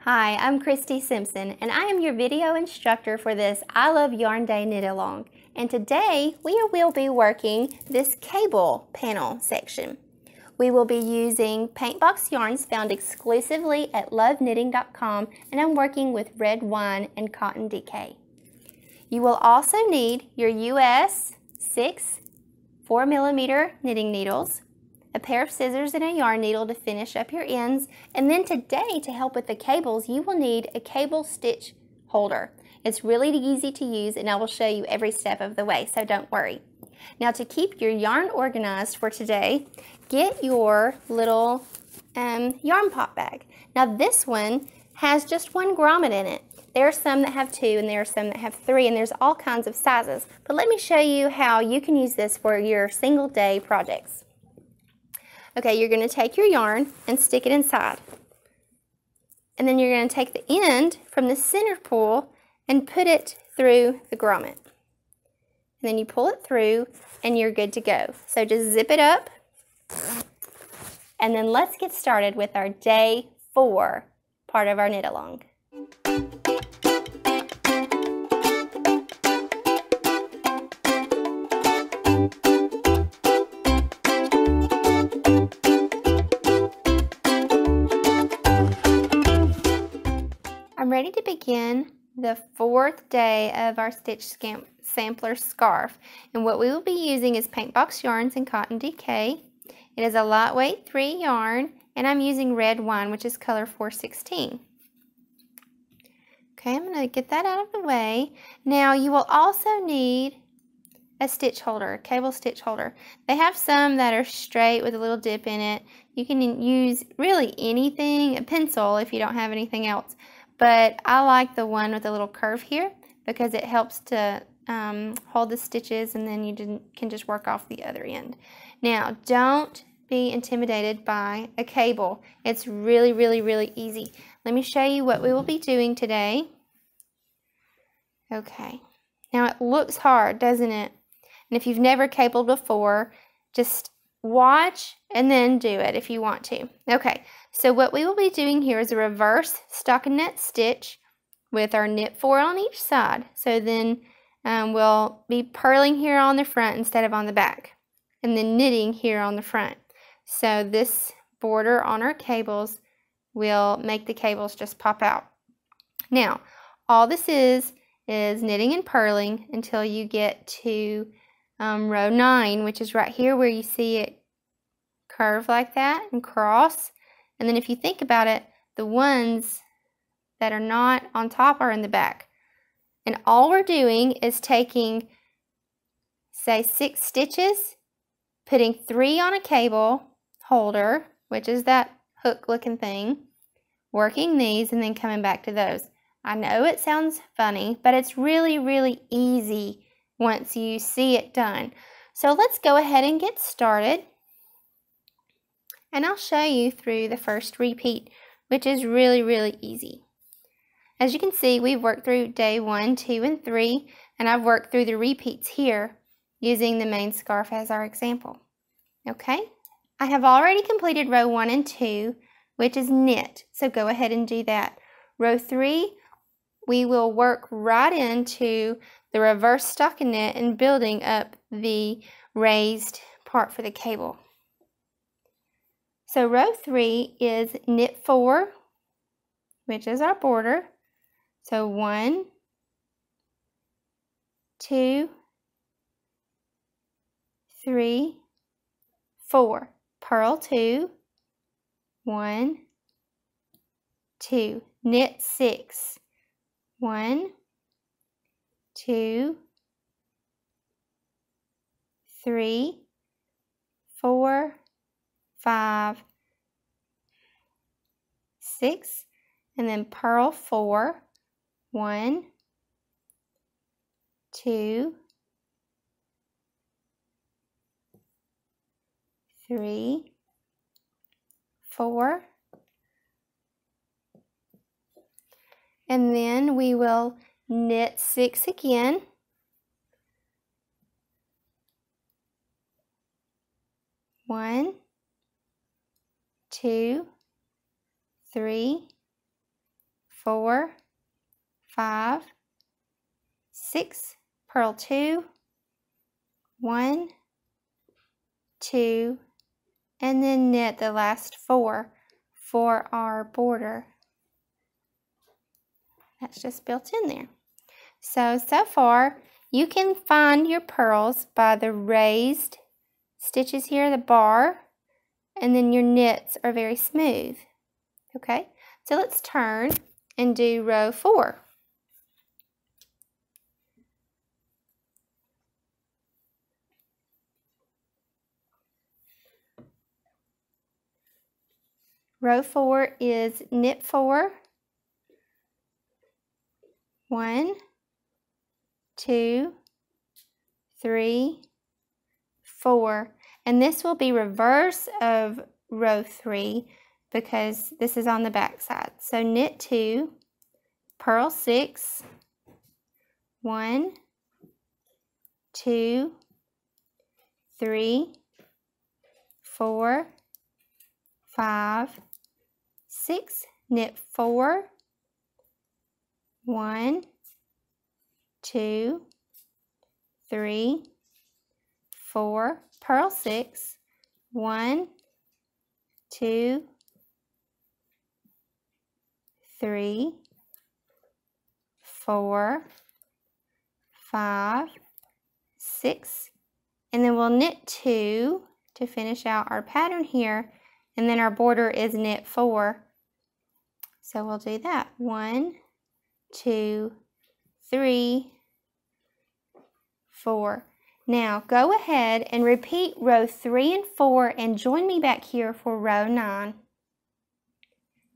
Hi, I'm Kristi Simpson, and I am your video instructor for this I Love Yarn Day Knit Along. And today we will be working this cable panel section. We will be using Paintbox yarns found exclusively at loveknitting.com, and I'm working with red wine and cotton DK. You will also need your US 6 4mm knitting needles, a pair of scissors and a yarn needle to finish up your ends, and then today to help with the cables you will need a cable stitch holder. It's really easy to use and I will show you every step of the way, so don't worry. Now to keep your yarn organized for today, get your little yarn pop bag. Now this one has just 1 grommet in it. There are some that have 2 and there are some that have 3, and there's all kinds of sizes. But let me show you how you can use this for your single day projects. Okay, you're going to take your yarn and stick it inside. And then you're going to take the end from the center pull and put it through the grommet. And then you pull it through and you're good to go. So just zip it up. And then let's get started with our day 4 part of our knit along. I'm ready to begin the 4th day of our Stitch Sampler Scarf, and what we will be using is Paintbox Yarns and Cotton DK. It is a lightweight 3 yarn, and I'm using red wine, which is color 416. Okay, I'm going to get that out of the way. Now you will also need a stitch holder, a cable stitch holder. They have some that are straight with a little dip in it. You can use really anything, a pencil if you don't have anything else. But I like the one with a little curve here because it helps to hold the stitches, and then you can just work off the other end. Now, don't be intimidated by a cable. It's really, really, really easy. Let me show you what we will be doing today. Okay. Now, it looks hard, doesn't it? And if you've never cabled before, just watch and then do it if you want to. Okay, so what we will be doing here is a reverse stockinette stitch with our knit 4 on each side. So then we'll be purling here on the front instead of on the back, and then knitting here on the front. So this border on our cables will make the cables just pop out. Now, all this is knitting and purling until you get to row 9, which is right here where you see it curve like that and cross. And then if you think about it, the ones that are not on top are in the back. And all we're doing is taking, say, 6 stitches, putting 3 on a cable holder, which is that hook looking thing, working these, and then coming back to those. I know it sounds funny, but it's really, really easy once you see it done. So let's go ahead and get started. And I'll show you through the first repeat, which is really, really easy. As you can see, we've worked through day 1, 2, and 3, and I've worked through the repeats here using the main scarf as our example. Okay, I have already completed row 1 and 2, which is knit, so go ahead and do that. Row 3, we will work right into the reverse stockinette and building up the raised part for the cable. So row 3 is knit 4, which is our border. So 1, 2, 3, 4. Purl 2, 1, 2. Knit 6, 1, 2, 3, 4, 5, 6, and then purl 4, 1, 2, 3, 4, and then we will knit 6 again, 1, 2, 3, 4, 5, 6, purl 2, 1, 2, and then knit the last 4 for our border. That's just built in there. So far you can find your pearls by the raised stitches here, the bar, and then your knits are very smooth. Okay, so let's turn and do row 4. Row 4 is knit 4, 1, 2, 3, 4, and this will be reverse of row 3 because this is on the back side. So knit 2, purl 6, 1, 2, 3, 4, 5, 6, knit 4, 1, 2, 3, 4, purl 6, 1, 2, 3, 4, 5, 6, and then we'll knit 2 to finish out our pattern here, and then our border is knit 4. So we'll do that. 1, 2, 3, 4. Now go ahead and repeat row 3 and 4 and join me back here for row 9.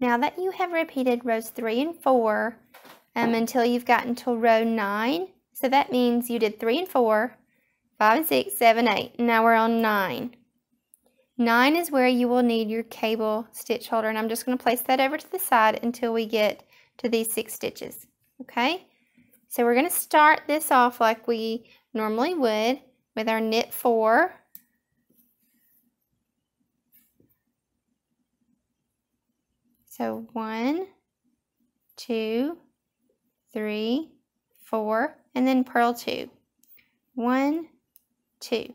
Now that you have repeated rows 3 and 4 until you've gotten to row 9, so that means you did 3 and 4, 5 and 6, 7, 8. Now we're on 9. 9 is where you will need your cable stitch holder, and I'm just going to place that over to the side until we get to these 6 stitches. Okay, so we're going to start this off like we normally would with our knit 4. So 1, 2, 3, 4, and then purl 2. 1, 2.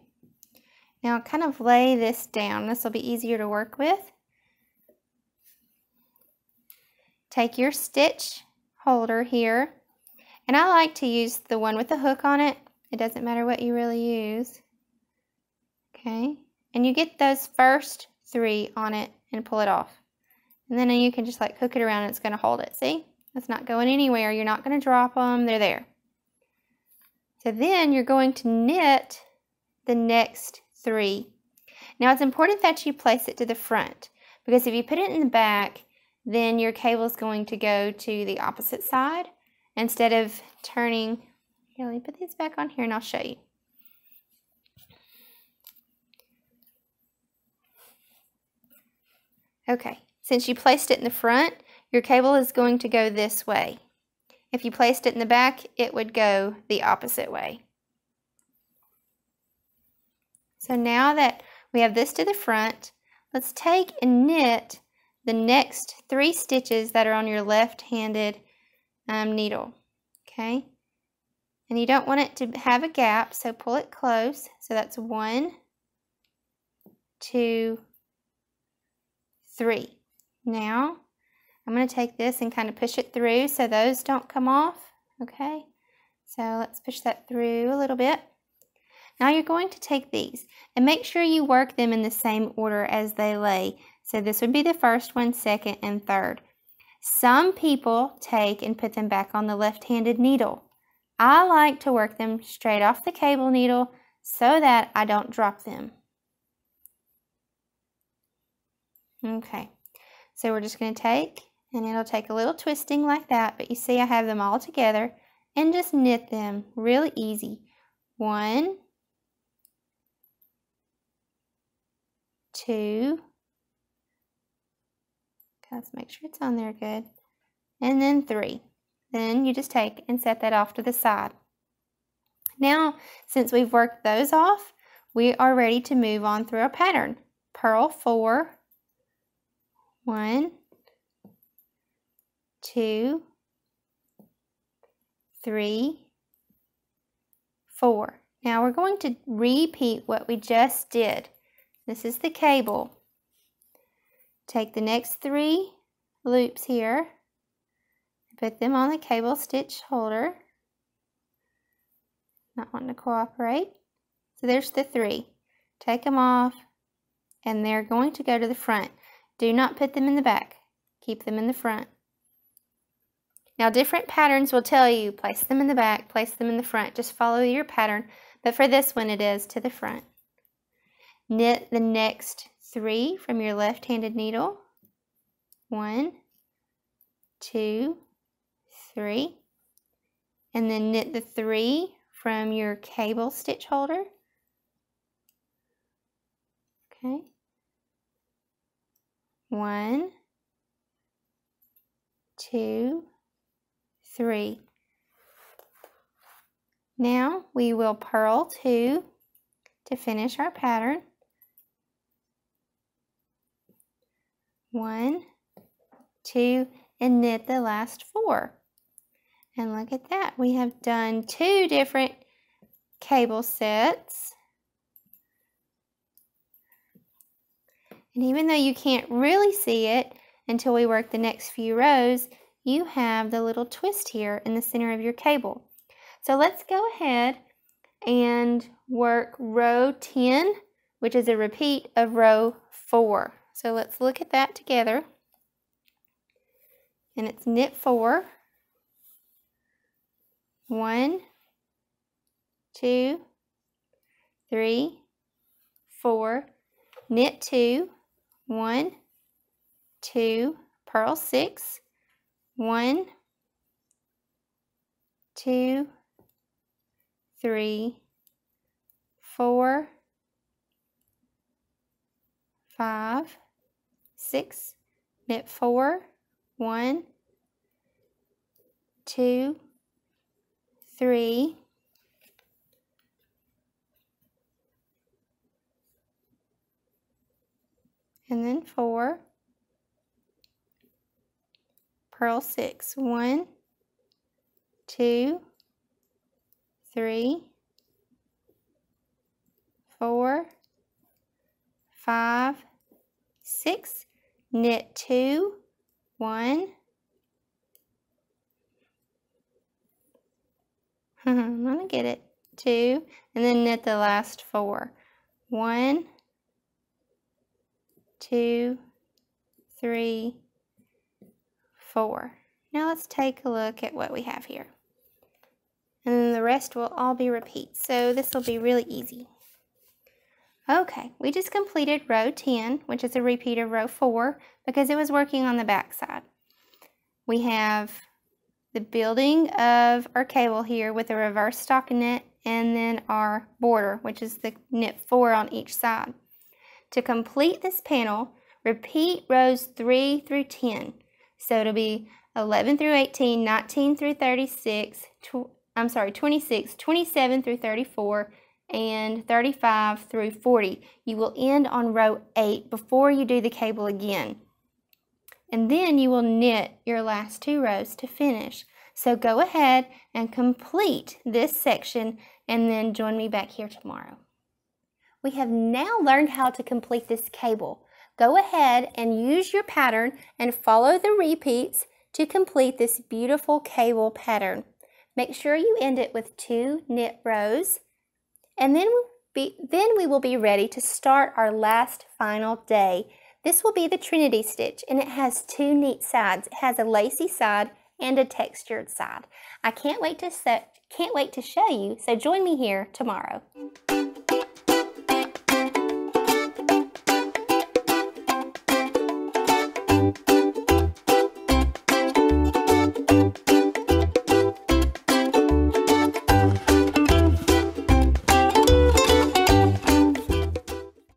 Now kind of lay this down. This will be easier to work with. Take your stitch holder here, and I like to use the one with the hook on it. It doesn't matter what you really use. Okay, and you get those first 3 on it and pull it off. And then you can just like hook it around and it's going to hold it. See? It's not going anywhere. You're not going to drop them. They're there. So then you're going to knit the next 3. Now it's important that you place it to the front, because if you put it in the back, then your cable is going to go to the opposite side instead of turning. Here, let me put these back on here and I'll show you. Okay, since you placed it in the front, your cable is going to go this way. If you placed it in the back, it would go the opposite way. So now that we have this to the front, let's take and knit the next 3 stitches that are on your left-handed needle. Okay, and you don't want it to have a gap, so pull it close. So that's 1, 2, 3. Now I'm going to take this and kind of push it through so those don't come off. Okay, so let's push that through a little bit. Now you're going to take these and make sure you work them in the same order as they lay. So this would be the first one, second, and third. Some people take and put them back on the left-handed needle. I like to work them straight off the cable needle so that I don't drop them. Okay, so we're just going to take, and it'll take a little twisting like that, but you see I have them all together, and just knit them really easy. 1, 2, let's make sure it's on there good, and then 3. Then you just take and set that off to the side. Now, since we've worked those off, we are ready to move on through our pattern. Purl 4, 1, 2, 3, 4. Now we're going to repeat what we just did. This is the cable. Take the next 3 loops here, put them on the cable stitch holder. Not wanting to cooperate. So there's the 3. Take them off, and they're going to go to the front. Do not put them in the back. Keep them in the front. Now different patterns will tell you place them in the back, place them in the front. Just follow your pattern, but for this one it is to the front. Knit the next 3 from your left-handed needle. 1, 2, 3. And then knit the 3 from your cable stitch holder. Okay. 1, 2, 3. Now we will purl 2 to finish our pattern. 1, 2, and knit the last 4. And look at that, we have done 2 different cable sets. And even though you can't really see it until we work the next few rows, you have the little twist here in the center of your cable. So let's go ahead and work row 10, which is a repeat of row 4. So let's look at that together. And it's knit 4. 1, 2, 3, 4, knit 2, 1, 2, purl 6, 1, 2, 3, 4, 5, 6, knit 4, 1, 2, 3, and then 4, purl 6, 1, 2, 3, 4, 5, 6, knit 2, 1, I'm gonna get it, 2, and then knit the last 4. 1, 2, 3, 4. Now let's take a look at what we have here. And then the rest will all be repeats, so this will be really easy. Okay, we just completed row 10, which is a repeat of row 4, because it was working on the back side. We have the building of our cable here with a reverse stockinette, and then our border, which is the knit 4 on each side. To complete this panel, repeat rows 3 through 10. So it'll be 11 through 18, 19 through 36, 26, 27 through 34, and 35 through 40. You will end on row 8 before you do the cable again. And then you will knit your last 2 rows to finish. So go ahead and complete this section and then join me back here tomorrow. We have now learned how to complete this cable. Go ahead and use your pattern and follow the repeats to complete this beautiful cable pattern. Make sure you end it with 2 knit rows, and then we will be ready to start our last final day. This will be the Trinity stitch, and it has 2 neat sides. It has a lacy side and a textured side. I can't wait to show you, so join me here tomorrow.